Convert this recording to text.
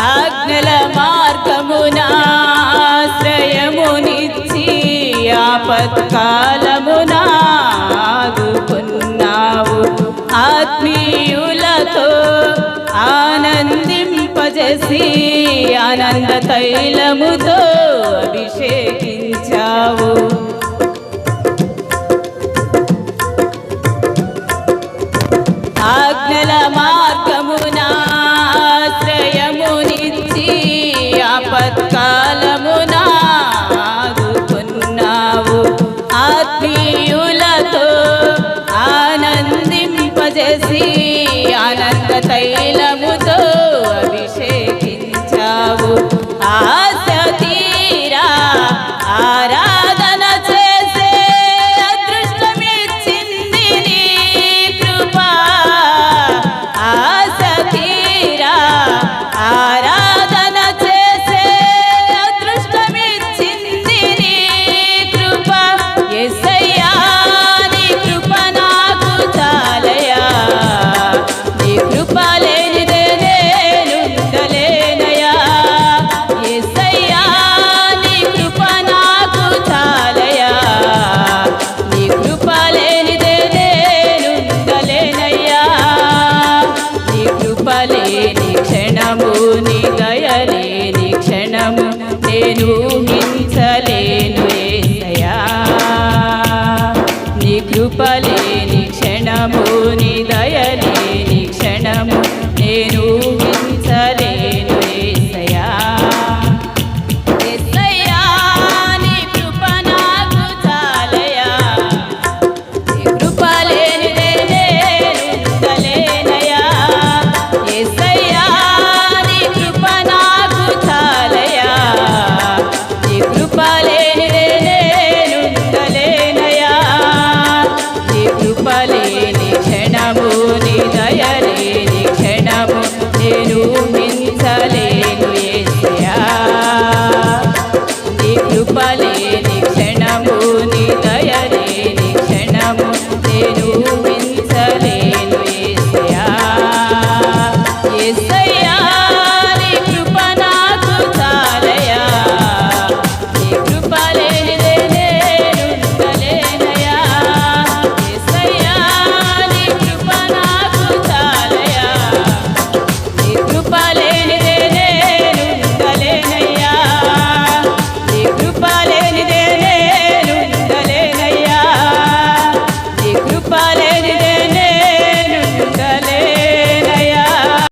ఆజ్ఞల మార్గమునా ఆశ్రయమునిచ్చి ఆపత్కాలమునా ఆదుకున్నావు. ఆత్మీయులతో ఆనందింపజేసి ఆనంద తైలముతో అభిషేకించావు. ఆజ్ఞల మార్గమునా ఆశ్రయమునిచ్చి ఆపత్కాలమునా ఆదుకున్నావు. ఆత్మీయులతో ఆనందింపజేసి ఆనంద తైలముతో అభిషేకించావు. ఆశ తీరా ఆరాధన చేసే అదృష్టమిచ్చింది నీ కృప. ఆశ తీరా ఆరాధన చేసే అదృష్టమిచ్చింది నీ కృప. యేసయ్యా నీ కృప నాకు చాలయా. నీ కృప లేనిదే నేనుండలేనయా. యేసయ్యా నీ కృప నాకు చాలయా. నీ కృప లేనిదే నేనుండలేనయ్యా. నీ కృప లేని క్షణము నీ దయ లేని క్షణము నేను ఊహించలేను యేసయ్యా. నీ కృప లేని క్షణము నీ దయ లేని క్షణము నేను ఊహించలేను యేసయ్యా. యేసయ్యా నీ కృప నాకు చాలయా. నీ కృప లేనిదే నేనుండలేనయా. యేసయ్యా నీ కృప నాకు చాలయా. నీ కృప లేనిదే నేనుండలేనయా. నీ కృప లేని క్షణము నీ దయ లేని క్షణము నేను